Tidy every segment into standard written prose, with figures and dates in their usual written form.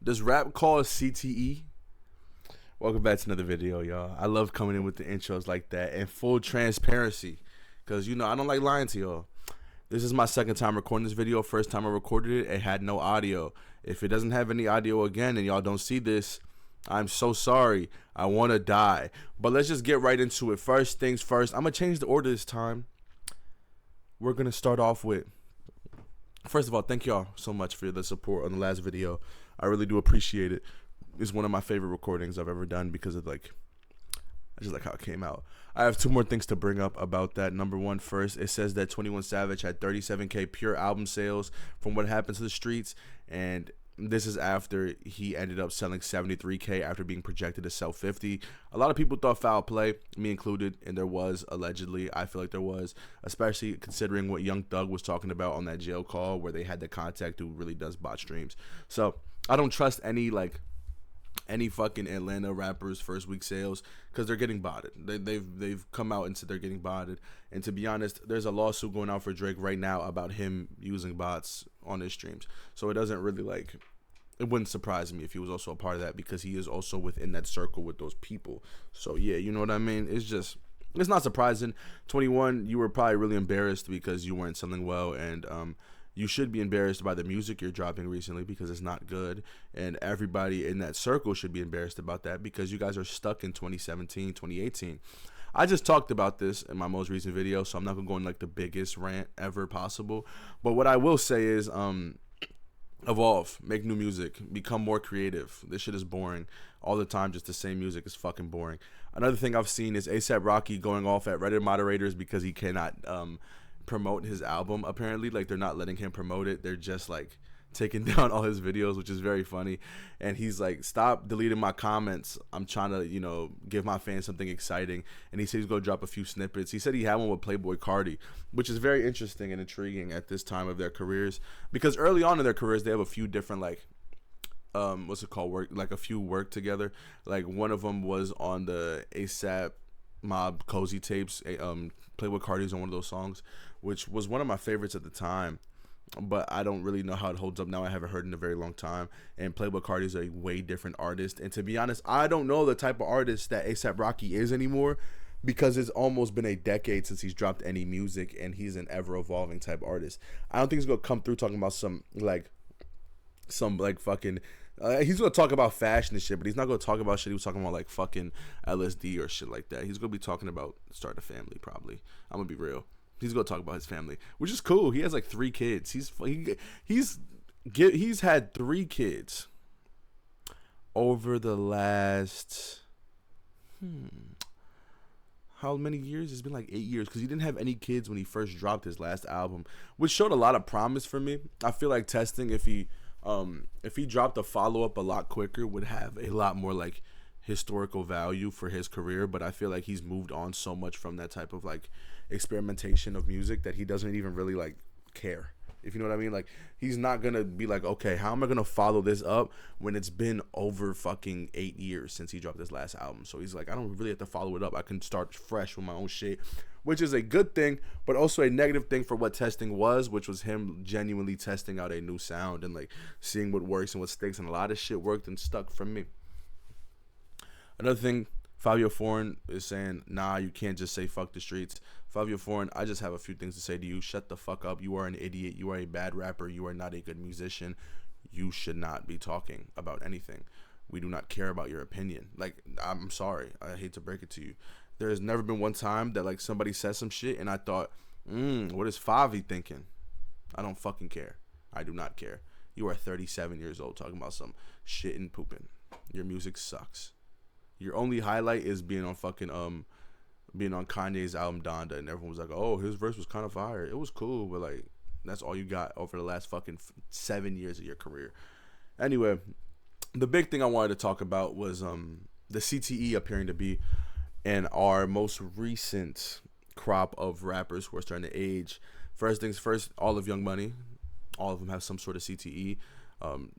Does rap call CTE? Welcome back to another video, y'all. I love coming in with the intros like that and full transparency, because I don't like lying to y'all. This is my second time recording this video. First time I recorded it, it had no audio. If it doesn't have any audio again and y'all don't see this, I'm so sorry. I want to die. But let's just get right into it. First things first, I'm going to change the order this time. We're going to start off with, first of all, thank y'all so much for the support on the last video. I really do appreciate it. It's one of my favorite recordings I've ever done because of I just like how it came out. I have two more things to bring up about that. Number one, first, it says that 21 Savage had 37K pure album sales from What Happened to the Streets, and this is after he ended up selling 73K after being projected to sell 50. A lot of people thought foul play, me included, and there was, allegedly. I feel like there was, especially considering what Young Thug was talking about on that jail call where they had the contact who really does bot streams. So I don't trust any fucking Atlanta rappers' first week sales because they're getting botted. They've come out and said they're getting botted. And to be honest, there's a lawsuit going out for Drake right now about him using bots on his streams. So it doesn't really it wouldn't surprise me if he was also a part of that because he is also within that circle with those people. So yeah, you know what I mean? It's not surprising. 21, you were probably really embarrassed because you weren't selling well, and you should be embarrassed by the music you're dropping recently because it's not good. And everybody in that circle should be embarrassed about that because you guys are stuck in 2017, 2018. I just talked about this in my most recent video, so I'm not going to go in the biggest rant ever possible. But what I will say is evolve, make new music, become more creative. This shit is boring. All the time, just the same music is fucking boring. Another thing I've seen is A$AP Rocky going off at Reddit moderators because he cannot promote his album. Apparently, they're not letting him promote it. They're just taking down all his videos, which is very funny. And he's like, stop deleting my comments. I'm trying to give my fans something exciting. And he said he's gonna drop a few snippets. He said he had one with Playboi Carti, which is very interesting and intriguing at this time of their careers, because early on in their careers they have a few different what's it called, work, a few work together. One of them was on the A$AP Mob Cozy tapes. Playboi Carti's on one of those songs, which was one of my favorites at the time, but I don't really know how it holds up now. I haven't heard it in a very long time, and Playboi Carti is a way different artist, and to be honest, I don't know the type of artist that A$AP Rocky is anymore, because it's almost been a decade since he's dropped any music, and he's an ever-evolving type artist. I don't think he's gonna come through talking about some fucking he's gonna talk about fashion and shit, but he's not gonna talk about shit he was talking about fucking LSD or shit like that. He's gonna be talking about starting a family, probably. I'm gonna be real. He's gonna talk about his family, which is cool. He has 3 kids. He's had 3 kids over the last how many years? It's been 8 years, because he didn't have any kids when he first dropped his last album, which showed a lot of promise for me. I feel like Testing, if he dropped a follow-up a lot quicker, would have a lot more historical value for his career. But I feel like he's moved on so much from that type of experimentation of music that he doesn't even really care, if you know what I mean. He's not gonna be okay, how am I gonna follow this up when it's been over fucking 8 years since he dropped his last album? So he's I don't really have to follow it up. I can start fresh with my own shit, which is a good thing, but also a negative thing for what Testing was, which was him genuinely testing out a new sound and seeing what works and what sticks, and a lot of shit worked and stuck for me. Another thing, Fabio Foreign is saying, nah, you can't just say fuck the streets. Fabio Foreign, I just have a few things to say to you. Shut the fuck up. You are an idiot. You are a bad rapper. You are not a good musician. You should not be talking about anything. We do not care about your opinion. I'm sorry. I hate to break it to you. There has never been one time that somebody said some shit and I thought, what is Favi thinking? I don't fucking care. I do not care. You are 37 years old talking about some shit and pooping. Your music sucks. Your only highlight is being on Kanye's album Donda, and everyone was like, oh, his verse was kind of fire. It was cool, but that's all you got over the last fucking 7 years of your career. Anyway, the big thing I wanted to talk about was the CTE appearing to be in our most recent crop of rappers who are starting to age. First things first, all of Young Money, all of them have some sort of CTE.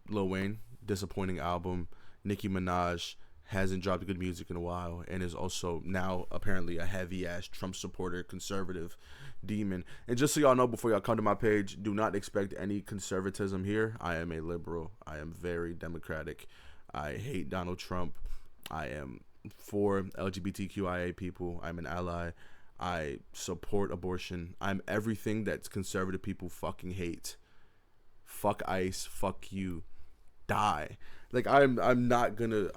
Lil Wayne, disappointing album. Nicki Minaj hasn't dropped good music in a while, and is also now apparently a heavy ass Trump supporter, conservative demon. And just so y'all know, before y'all come to my page, do not expect any conservatism here. I am a liberal. I am very democratic. I hate Donald Trump. I am for LGBTQIA people. I'm an ally. I support abortion. I'm everything that conservative people fucking hate. Fuck ICE. Fuck you. Die. Like I'm not gonna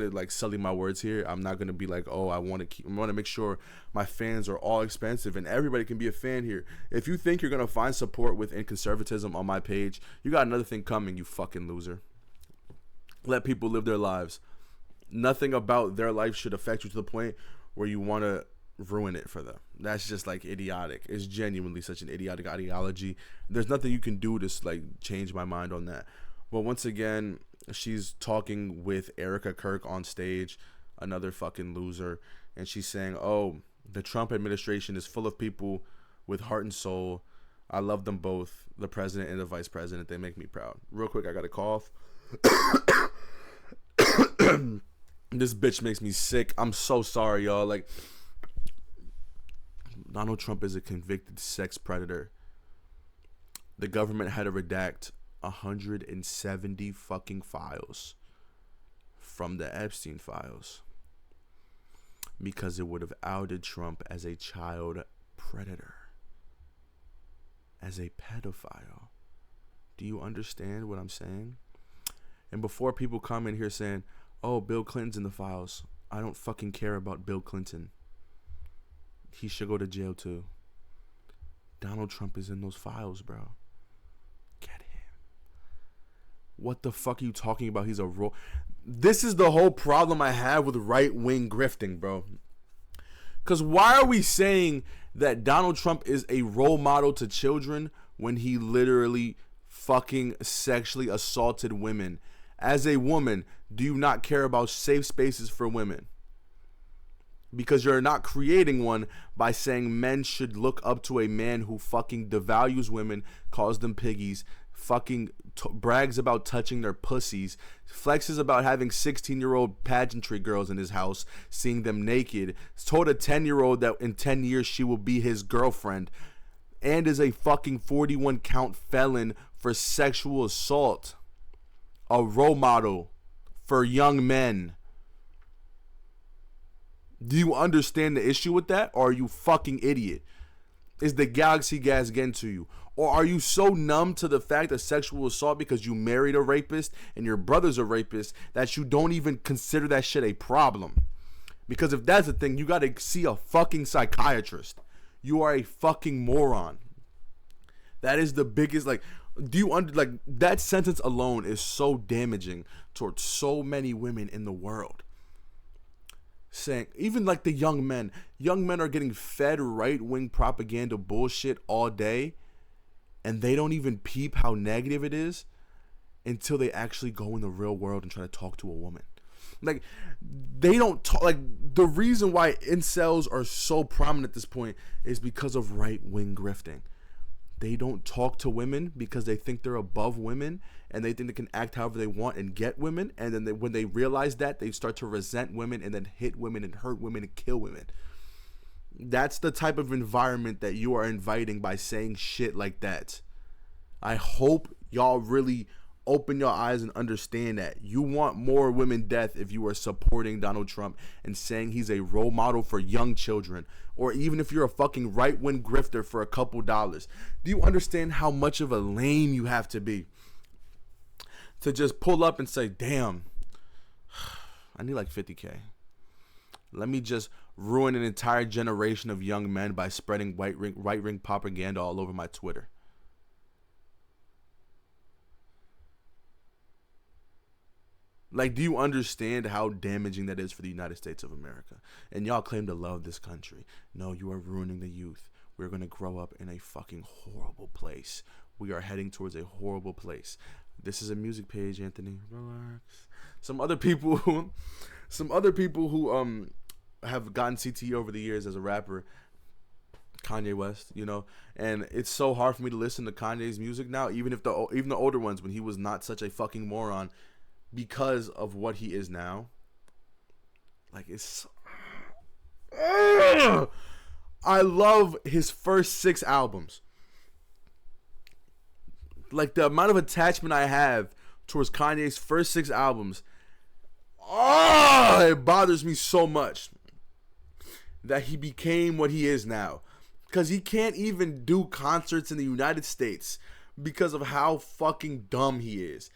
like sully my words here. I'm not gonna be like, oh, I want to make sure my fans are all expensive and everybody can be a fan here. If you think you're gonna find support within conservatism on my page, you got another thing coming, you fucking loser. Let people live their lives. Nothing about their life should affect you to the point where you want to ruin it for them. That's just like idiotic. It's genuinely such an idiotic ideology. There's nothing you can do to like change my mind on that. But once again, she's talking with Erica Kirk on stage, another fucking loser, and she's saying, oh, the Trump administration is full of people with heart and soul. I love them both, the president and the vice president. They make me proud. Real quick, I got a cough. This bitch makes me sick. I'm so sorry, y'all. Like, Donald Trump is a convicted sex predator. The government had to redact 170 fucking files from the Epstein files because it would have outed Trump as a child predator, as a pedophile. Do you understand what I'm saying? And before people come in here saying, oh, Bill Clinton's in the files, I don't fucking care about Bill Clinton. He should go to jail too. Donald Trump is in those files, bro. Get him. What the fuck are you talking about? He's a role. This is the whole problem I have with right-wing grifting, bro. Because why are we saying that Donald Trump is a role model to children when he literally fucking sexually assaulted women? As a woman, do you not care about safe spaces for women? Because you're not creating one by saying men should look up to a man who fucking devalues women, calls them piggies, fucking brags about touching their pussies, flexes about having 16-year-old pageantry girls in his house, seeing them naked, told a 10-year-old that in 10 years she will be his girlfriend, and is a fucking 41-count felon for sexual assault. A role model for young men. Do you understand the issue with that? Or are you fucking idiot? Is the galaxy gas getting to you? Or are you so numb to the fact of sexual assault because you married a rapist and your brother's a rapist that you don't even consider that shit a problem? Because if that's the thing, you gotta see a fucking psychiatrist. You are a fucking moron. That is the biggest, like, that sentence alone is so damaging towards so many women in the world. Saying, even like the young men are getting fed right-wing propaganda bullshit all day, and they don't even peep how negative it is until they actually go in the real world and try to talk to a woman. Like, they don't talk. Like, the reason why incels are so prominent at this point is because of right-wing grifting. They don't talk to women because they think they're above women and they think they can act however they want and get women. And then when they realize that, they start to resent women and then hit women and hurt women and kill women. That's the type of environment that you are inviting by saying shit like that. I hope y'all really open your eyes and understand that. You want more women death if you are supporting Donald Trump and saying he's a role model for young children, or even if you're a fucking right-wing grifter for a couple dollars. Do you understand how much of a lame you have to be to just pull up and say, damn, I need like 50K. Let me just ruin an entire generation of young men by spreading right-wing propaganda all over my Twitter. Like, do you understand how damaging that is for the United States of America? And y'all claim to love this country. No, you are ruining the youth. We're going to grow up in a fucking horrible place. We are heading towards a horrible place. This is a music page, Anthony. Relax. Some other people who have gotten CTE over the years as a rapper, Kanye West, you know, and it's so hard for me to listen to Kanye's music now, even the older ones when he was not such a fucking moron, because of what he is now. Like, it's... I love his first 6 albums. Like, the amount of attachment I have towards Kanye's first 6 albums, it bothers me so much that he became what he is now. Because he can't even do concerts in the United States because of how fucking dumb he is.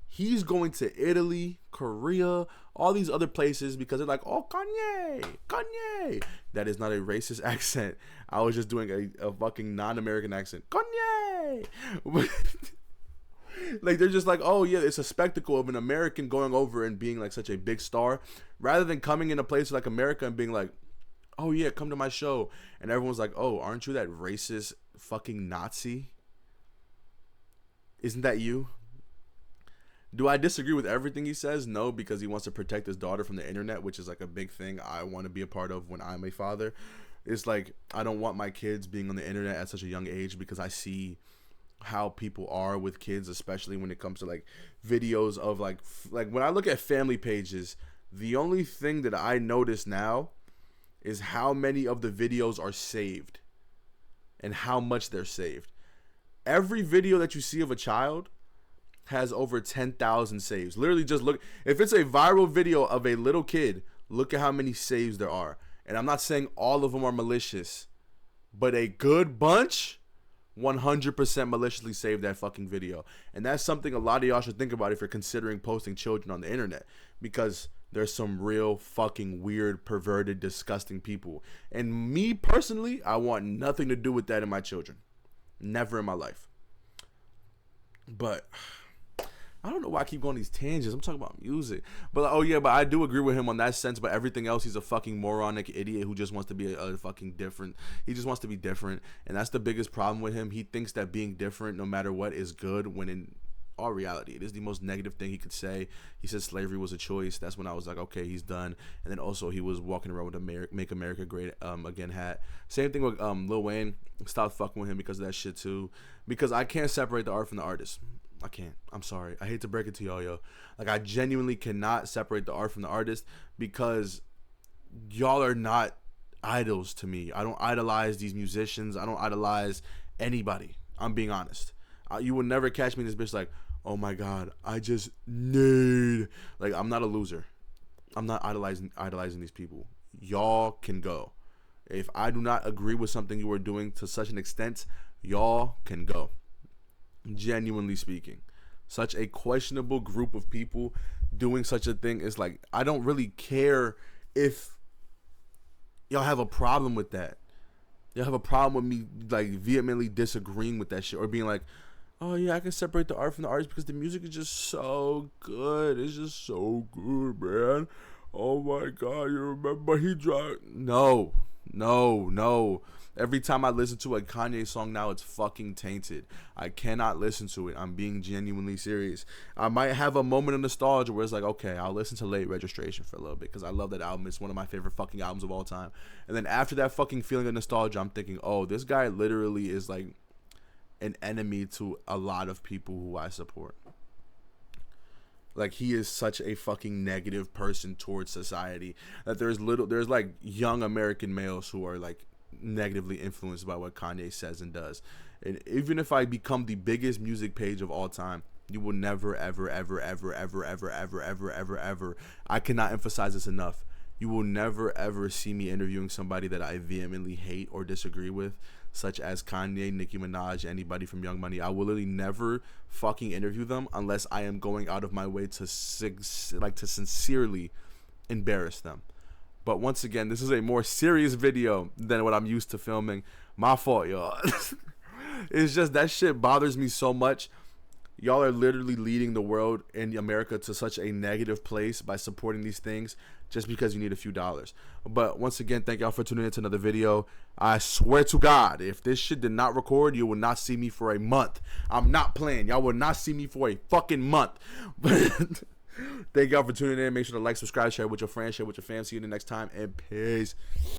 He's going to Italy, Korea, all these other places because they're like, oh, Kanye. That is not a racist accent. I was just doing a fucking non-American accent. Kanye. Like, they're just like, oh, yeah, it's a spectacle of an American going over and being like such a big star, rather than coming in a place like America and being like, oh, yeah, come to my show. And everyone's like, oh, aren't you that racist fucking Nazi? Isn't that you? Do I disagree with everything he says? No, because he wants to protect his daughter from the internet, which is like a big thing I want to be a part of when I'm a father. It's like, I don't want my kids being on the internet at such a young age because I see how people are with kids, especially when it comes to like videos of like when I look at family pages, the only thing that I notice now is how many of the videos are saved and how much they're saved. Every video that you see of a child has over 10,000 saves. Literally, just look. If it's a viral video of a little kid, look at how many saves there are. And I'm not saying all of them are malicious, but a good bunch 100% maliciously saved that fucking video. And that's something a lot of y'all should think about if you're considering posting children on the internet, because there's some real fucking weird, perverted, disgusting people. And me personally, I want nothing to do with that in my children. Never in my life. But I don't know why I keep going these tangents. I'm talking about music. But but I do agree with him on that sense. But everything else, he's a fucking moronic idiot who just wants to be a fucking different. He just wants to be different. And that's the biggest problem with him. He thinks that being different, no matter what, is good, when in all reality, it is the most negative thing he could say. He said slavery was a choice. That's when I was like, okay, he's done. And then also he was walking around with a Make America Great Again hat. Same thing with Lil Wayne. Stopped fucking with him because of that shit too. Because I can't separate the art from the artist. I can't. I'm sorry. I hate to break it to y'all, yo. Like, I genuinely cannot separate the art from the artist, because y'all are not idols to me. I don't idolize these musicians. I don't idolize anybody. I'm being honest. You will never catch me in this bitch like, oh my God, I just need. Like, I'm not a loser. I'm not idolizing these people. Y'all can go. If I do not agree with something you are doing to such an extent, y'all can go. Genuinely speaking, such a questionable group of people doing such a thing is like, I don't really care if y'all have a problem with that. Y'all have a problem with me like vehemently disagreeing with that shit, or being like, oh yeah, I can separate the art from the artist because the music is just so good. It's just so good, man. Oh my God, you remember he dropped? No. Every time I listen to a Kanye song now, it's fucking tainted. I cannot listen to it. I'm being genuinely serious. I might have a moment of nostalgia where it's like, okay, I'll listen to Late Registration for a little bit because I love that album. It's one of my favorite fucking albums of all time. And then after that fucking feeling of nostalgia, I'm thinking, oh, this guy literally is like an enemy to a lot of people who I support. Like, he is such a fucking negative person towards society that there's like young American males who are like negatively influenced by what Kanye says and does. And even if I become the biggest music page of all time, you will never, ever, ever, ever, ever, ever, ever, ever, ever, ever, I cannot emphasize this enough, you will never, ever see me interviewing somebody that I vehemently hate or disagree with, such as Kanye, Nicki Minaj, anybody from Young Money. I will literally never fucking interview them unless I am going out of my way to sincerely embarrass them. But once again, this is a more serious video than what I'm used to filming. My fault, y'all. It's just that shit bothers me so much. Y'all are literally leading the world in America to such a negative place by supporting these things just because you need a few dollars. But once again, thank y'all for tuning in to another video. I swear to God, if this shit did not record, you will not see me for a month. I'm not playing. Y'all will not see me for a fucking month. But thank y'all for tuning in. Make sure to like, subscribe, share with your friends, share with your fam. See you the next time, and peace.